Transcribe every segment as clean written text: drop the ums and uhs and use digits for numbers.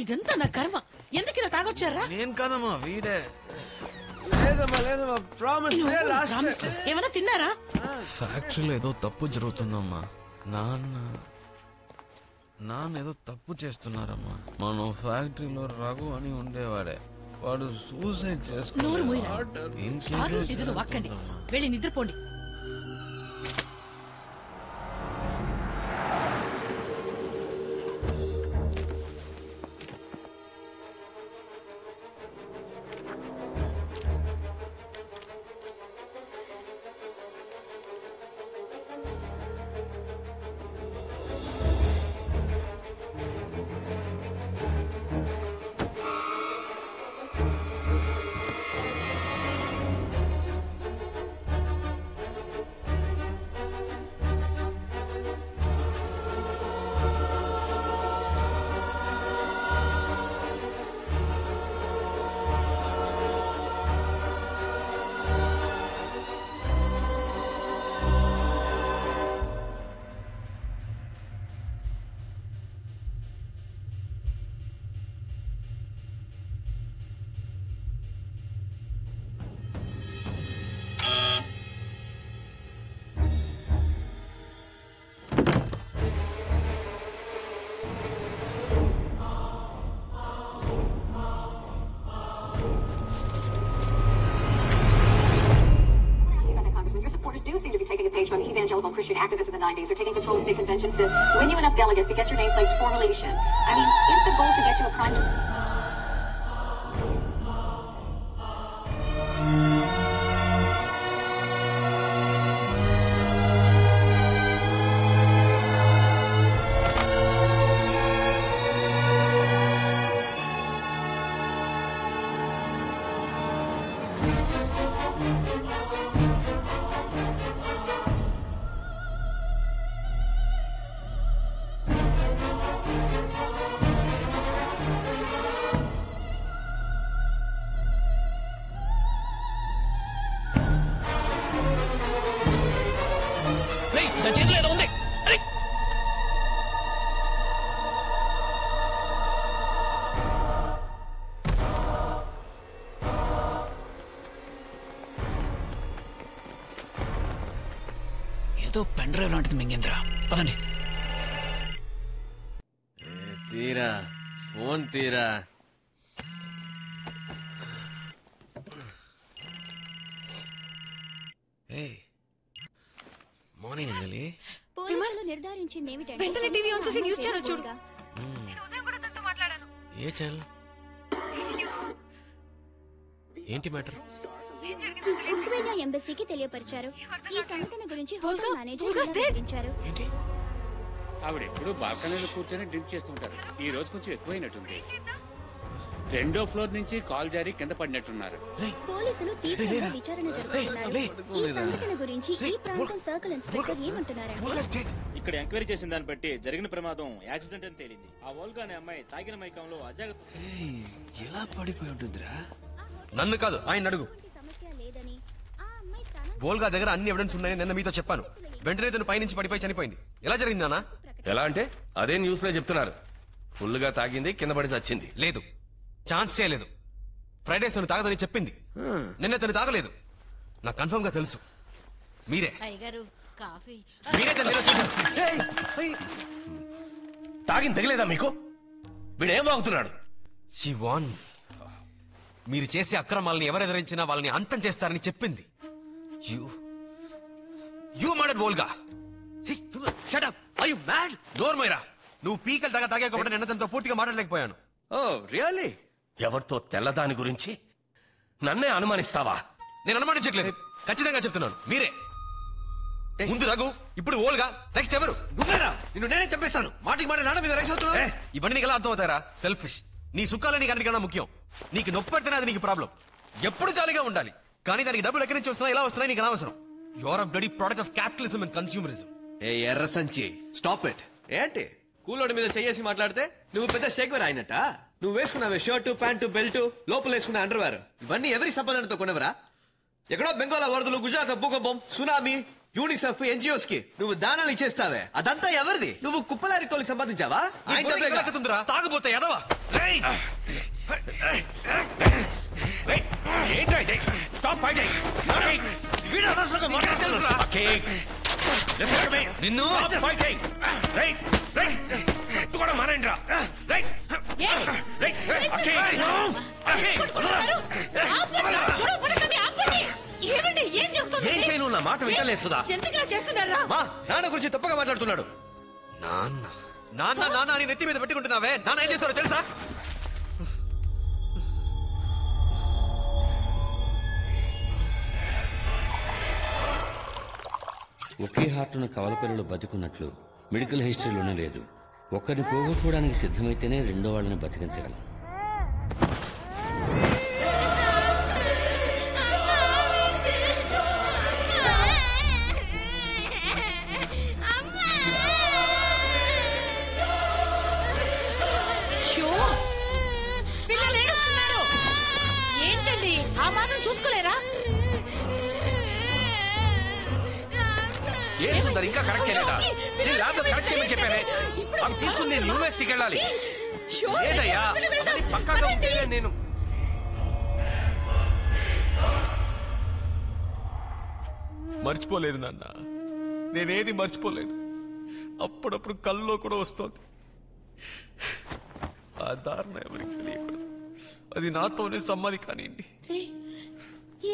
ఇదంతా నా కర్మ. ఎందుకు ఇలా తాగొచ్చారా? నేను కాదమ్మా, వీడే. లేదమ్మా ప్రామిస్. ఏమైనా తిన్నారా? ఫ్యాక్టరీలో ఏదో తప్పు జరుగుతుందమ్మా. నాన్న ఏదో తప్పు చేస్తున్నారమ్మా. మన ఫ్యాక్టరీలో రఘు అని ఉండేవాడే, వాడు సూసైడ్ నోరు మూయరా. చేసుకున్నాడు. వాక్కండి, వెళ్ళి నిద్రపోండి. From evangelical Christian activists in the 90s are taking control of state conventions to win you enough delegates to get your name placed for relation. I mean, is the goal to get you a prime... ఏదో pen drive లాంటిది మింగేంద్ర. పదండి. తీరా phone తీరా. Morning అంజలి. నిర్ధారించింది ఏమిటంటే వెంటనే TV on చేసి news channel చూడు. ఏ channel? ఏంటి మ్యాటర్? ఉక్రెయిన్ ఎంబసీకి తెలియపరిచారు. ఈ సంఘటన గురించి హోటల్ మేనేజర్ వివరించారు. ఏంటి? ఆవిడ ఎప్పుడు బాల్కనీలో కూర్చొని డ్రింక్ చేస్తుంటారు. ఈ రోజు కొంచెం ఎక్కువైనట్టుంది. 2వ ఫ్లోర్ నుంచి కాల్ జారి కింద పడినట్టున్నారు. పోలీసులు తీవ్రంగా విచారణ జరుపుతున్నారు. ఈ సంఘటన గురించి ఈ ప్రాంతం సర్కిల్ ఇన్స్పెక్టర్ ఏమంటున్నారంటే, ఇక్కడ ఎంక్వైరీ చేసిన దాన్ని బట్టి జరిగిన ప్రమాదం యాక్సిడెంట్ అని తేలింది. ఆ వోల్గా అనే అమ్మాయి తాగిన మైకంలో అజాగ్రత్త. ఎలా పడిపోయి ఉంటుందిరా? నన్ను కాదు, ఆయన అడుగు. సమస్య లేదని ఆ అమ్మాయి తన వోల్గా దగ్గర అన్ని ఎవిడెన్స్ ఉన్నాయని నిన్న మీతో చెప్పాను. వెంటనే తను పైనుంచి పడిపోయి చనిపోయింది. ఎలా జరిగింది నాన్న? ఎలా అంటే అదే న్యూస్ లో చెప్తున్నారు. ఫుల్ గా తాగింది, కింద పడి చచ్చింది. లేదు, ఛాన్స్ చేయలేదు. ఫ్రైడేస్ తను తాగదని చెప్పింది. నిన్న తను తాగలేదు. నాకు కన్ఫర్మ్ గా తెలుసు. మీరే మీరే తను నిరసించారు. తాగింది తగలేదా మీకు? వీడేం వాగుతున్నాడు? శివాన్, మీరు చేసే అక్రమాలని ఎవరు ఎదిరించినా వాళ్ళని అంతం చేస్తారని చెప్పింది. You murdered Volga. Shut up. Are you mad? డోర్ మైరా. నువ్వు పీకలు తాగా కాబట్టి నిన్న తనతో పూర్తిగా మాట్లాడలేకపోయాను. ఓ రియల్లీ? ఎవరితో తెల్లదాని గురించి నన్నే అనుమానిస్తావా? నేను అనుమానించట్లేదు, ఖచ్చితంగా చెప్తున్నాను. మీరే ముందు రఘు, ఇప్పుడు ఓల్గా, నెక్స్ట్ ఎవరు? నువ్వేరా. నిన్ను నేనే చంపేస్తాను. మాటికి మాట నాన్న మీద రైస్ అవుతున్నా. ఇవన్నీ నీకు ఎలా అర్థం అవుతారా? సెల్ఫిష్. నీ సుఖాలే నీకు అన్నిటికన్నా ముఖ్యం. నీకు నొప్పి పెడితేనే అది నీకు ప్రాబ్లం. ఎప్పుడు జాలీగా ఉండాలి, కానీ దానికి డబ్బులు ఎక్కడి నుంచి వస్తున్నాయి, ఎలా వస్తున్నాయి నీకు అనవసరం. Your a bloody product of capitalism and consumerism. ఏ ఎర్ర సంచి, స్టాప్ ఇట్. ఏంటి కూలోడి మీద చేసి మాట్లాడితే నువ్వు పెద్ద షేక్వేర్ అయినట్ట? నువ్వు వేసుకున్నావే షర్టు, ప్యాంటు, బెల్ట్, లోపల వేసుకున్న అండర్వేర్, ఇవన్నీ ఎవరి సంపాదనతో కొనవరా? ఎక్కడో బెంగాల్ వరదలు, గుజరాత్ భూకంపం, సునామీ, యూనిసెఫ్ ఎన్జిఓస్ కి నువ్వు దానాలు ఇచ్చేస్తావే, అదంతా ఎవరిది? నువ్వు కుప్పలారి తోలి సంపాదించావా? తుందిరా తాగబోతే ఎదవా. నిన్ను మారేంద్రా ఏమండి ఏం చెప్తుంది? ఏం చేయను నా మాట వింటలేస్తుందా? ఎందుకు చేస్తున్నారా? మా నాన్న గురించి తప్పగా మాట్లాడుతున్నాడు. నాన్న నాన్న నాన్న అని నెత్తి మీద పెట్టుకుంటున్నావే, నాన్న ఏం చేస్తారో తెలుసా? ఒకే హార్టున కవల పిల్లలు బతుకున్నట్లు మెడికల్ హిస్టరీలోనే లేదు. ఒక్కరిని పోగొట్టుకోవడానికి సిద్ధమైతేనే రెండో వాళ్ళని బతికించగలం. ఏంటండి ఆ మాత్రం చూసుకోలేరా? ఏం సుందర్ ఇంకా కరెక్ట్ చేయలేదా? నేను ల్యాబ్లో కరెక్ట్ చేయమని చెప్పానే. అవి తీసుకుని నేను యూనివర్సిటీకి వెళ్ళాలి. ఏదయ్యా అవన్నీ పక్కాగా ఉంటే నేను మర్చిపోలేదు నాన్న, నేనేది మర్చిపోలేదు. అప్పుడప్పుడు కల్లో కూడా వస్తుంది. ఆ దారుణం ఎవరికి తెలియకూడదు. అది నాతోనే సమ్మది కానివ్వండి.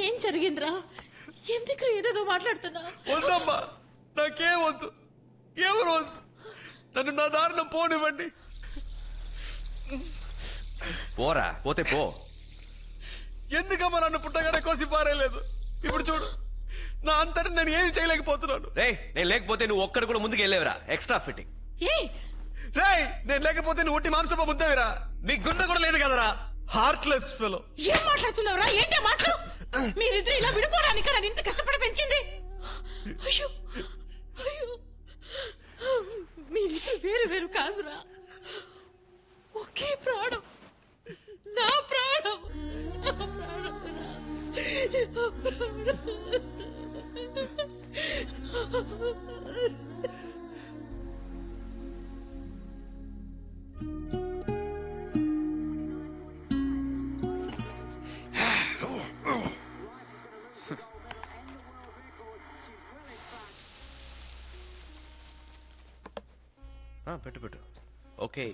ఏం జరిగిందిరా? ఎందుకు ఏదేదో మాట్లాడుతున్నా? వద్దమ్మా, నాకేం వద్దు, ఎవరు వద్దు. నన్ను నా దారుణం పోనివ్వండి. పోరా, పోతే పో. ఎందుకమ్మా నన్ను పుట్టగానే కోసి పారేయలేదు? ఇప్పుడు చూడు, నా అంతటి నేను ఏం చేయలేకపోతున్నాను. రే, నేను లేకపోతే నువ్వు ఒక్కడు కూడా ముందుకు వెళ్ళేవరా? Extra fitting. రే, నేను లేకపోతే నువ్వు ఒట్టి మాంసప ముద్దవిరా. నీ గుండె కూడా లేదు కదరా, హార్ట్లెస్ ఫెలో. ఏం మాట్లాడుతున్నావురా? ఏంటే మాటలు? మీరిద్దరు ఇలా విడిపోవడానికి నన్ను ఇంత కష్టపడి పెంచింది. అయ్యో అయ్యో, మీరిద్దరు వేరు వేరు కాదురా, ఒకే ప్రాణం. నా ప్రాణం, నా ప్రాణం. పెట్టు పెట్టు. ఓకే,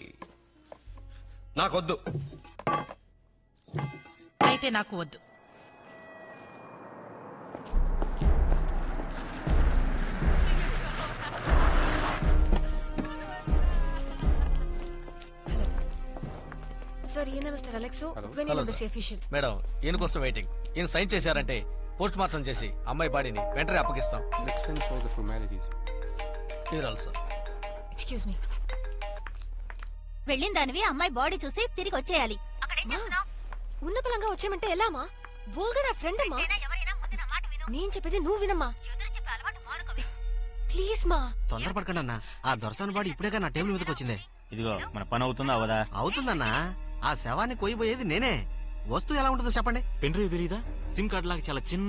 నాకొద్దు. అయితే నాకు వద్దు. సార్, ఈయన మిస్టర్ అలెక్స్, అఫీషియల్. మేడం, ఈయన కోసం వెయిటింగ్. ఈయన సైన్ చేశారంటే పోస్ట్ మార్టం చేసి అమ్మాయి బాడీని వెంటనే అప్పగిస్తాం. Excuse me. వెళ్ళిన దానివి అమ్మాయి బాడీ చూసి తిరిగి వచ్చేయాలి. ఉన్న పలంగా వచ్చేయమంటే ఎలామా? వోల్గా నా ఫ్రెండ్ అమ్మా. నేను చెప్పేది నువ్వు వినమ్మా ప్లీజ్ మా. తొందరపడకండి అన్న, ఆ దొరసాని బాడీ ఇప్పుడేగా నా టేబుల్ మీదకి వచ్చిందే. ఇదిగో మన పని అవుతుందా అవదా? అవుతుందన్నా, ఆ శవాన్ని కొయ్యబోయేది నేనే. వస్తువు ఎలా ఉంటుందో చెప్పండి. పెన్ డ్రైవ్ తెలీదా? సిమ్ కార్డ్ లాగా చాలా చిన్నది.